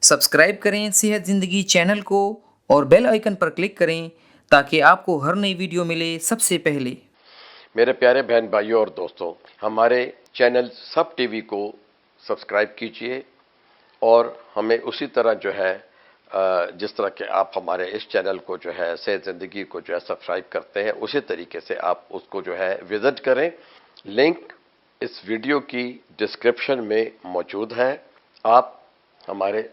Subscribe करें सेहत ज़िंदगी चैनल को और बेल आइकन पर क्लिक करें ताकि आपको हर नई वीडियो मिले सबसे पहले। मेरे प्यारे बहन भाइयों और दोस्तों, हमारे चैनल सब टीवी को सब्सक्राइब कीजिए और हमें उसी तरह जो है जिस तरह के आप हमारे इस चैनल को जो है सेहत ज़िंदगी को जो है सब्सक्राइब करते हैं, उसी तरीके से आप उसको जो है विजिट करें। लिंक इस वीडियो की डिस्क्रिप्शन में मौजूद है। आप हमारे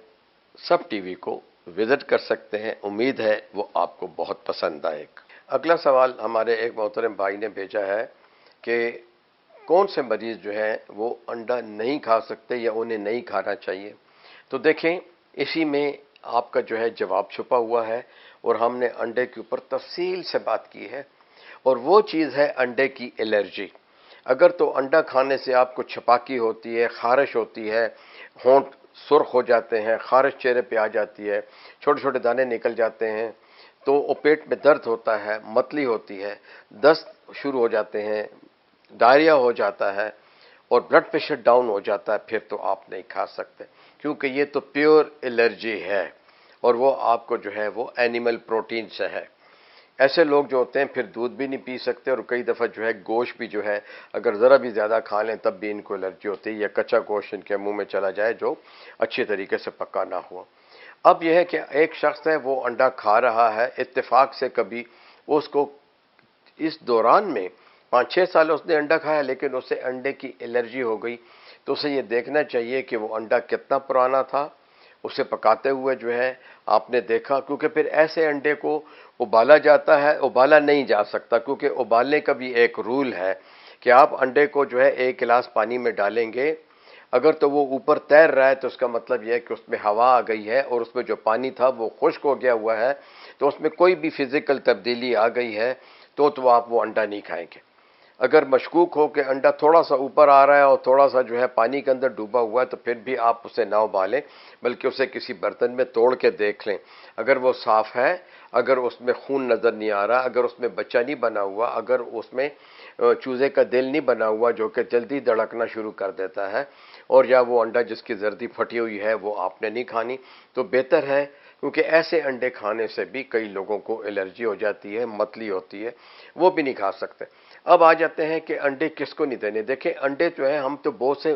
सब टीवी को विजिट कर सकते हैं। उम्मीद है वो आपको बहुत पसंद आएगा। अगला सवाल हमारे एक मोहतरम भाई ने भेजा है कि कौन से मरीज जो हैं वो अंडा नहीं खा सकते या उन्हें नहीं खाना चाहिए। तो देखें, इसी में आपका जो है जवाब छुपा हुआ है और हमने अंडे के ऊपर तफसील से बात की है। और वो चीज़ है अंडे की एलर्जी। अगर तो अंडा खाने से आपको छपाकी होती है, खारिश होती है, होंठ सुर्ख हो जाते हैं, खारिश चेहरे पे आ जाती है, छोटे छोटे दाने निकल जाते हैं, तो पेट में दर्द होता है, मतली होती है, दस्त शुरू हो जाते हैं, डायरिया हो जाता है और ब्लड प्रेशर डाउन हो जाता है, फिर तो आप नहीं खा सकते, क्योंकि ये तो प्योर एलर्जी है और वो आपको जो है वो एनिमल प्रोटीन से है। ऐसे लोग जो होते हैं फिर दूध भी नहीं पी सकते और कई दफ़ा जो है गोश्त भी जो है अगर ज़रा भी ज़्यादा खा लें तब भी इनको एलर्जी होती है या कच्चा गोश्त इनके मुंह में चला जाए जो अच्छी तरीके से पका ना हुआ। अब यह है कि एक शख्स है वो अंडा खा रहा है, इत्तेफाक से कभी उसको इस दौरान में 5-6 साल उसने अंडा खाया लेकिन उसे अंडे की एलर्जी हो गई, तो उसे ये देखना चाहिए कि वो अंडा कितना पुराना था। उसे पकाते हुए जो है आपने देखा, क्योंकि फिर ऐसे अंडे को उबाला जाता है, उबाला नहीं जा सकता, क्योंकि उबालने का भी एक रूल है कि आप अंडे को जो है 1 गिलास पानी में डालेंगे, अगर तो वो ऊपर तैर रहा है तो उसका मतलब यह है कि उसमें हवा आ गई है और उसमें जो पानी था वो खुश्क हो गया हुआ है, तो उसमें कोई भी फिजिकल तब्दीली आ गई है तो आप वो अंडा नहीं खाएंगे। अगर मशकूक हो कि अंडा थोड़ा सा ऊपर आ रहा है और थोड़ा सा जो है पानी के अंदर डूबा हुआ है, तो फिर भी आप उसे ना उबालें, बल्कि उसे किसी बर्तन में तोड़ के देख लें। अगर वो साफ़ है, अगर उसमें खून नज़र नहीं आ रहा, अगर उसमें बच्चा नहीं बना हुआ, अगर उसमें चूज़े का दिल नहीं बना हुआ जो कि जल्दी धड़कना शुरू कर देता है, और या वो अंडा जिसकी जर्दी फटी हुई है वो आपने नहीं खानी, तो बेहतर है, क्योंकि ऐसे अंडे खाने से भी कई लोगों को एलर्जी हो जाती है, मतली होती है, वो भी नहीं खा सकते। अब आ जाते हैं कि अंडे किसको नहीं देने। देखें, अंडे जो है हम तो बहुत से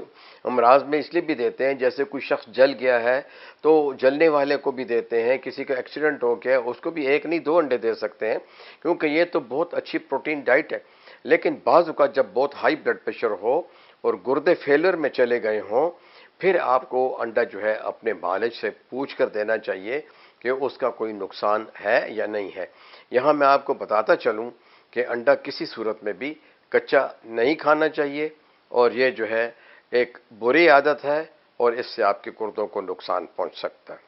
अमराज में इसलिए भी देते हैं, जैसे कोई शख्स जल गया है तो जलने वाले को भी देते हैं, किसी का एक्सीडेंट हो गया उसको भी 1 नहीं 2 अंडे दे सकते हैं, क्योंकि ये तो बहुत अच्छी प्रोटीन डाइट है। लेकिन बाज़ औक़ात जब बहुत हाई ब्लड प्रेशर हो और गुर्दे फेलियर में चले गए हों, फिर आपको अंडा जो है अपने मालिज से पूछ कर देना चाहिए कि उसका कोई नुकसान है या नहीं है। यहाँ मैं आपको बताता चलूँ कि अंडा किसी सूरत में भी कच्चा नहीं खाना चाहिए और ये जो है एक बुरी आदत है और इससे आपके गुर्दों को नुकसान पहुंच सकता है।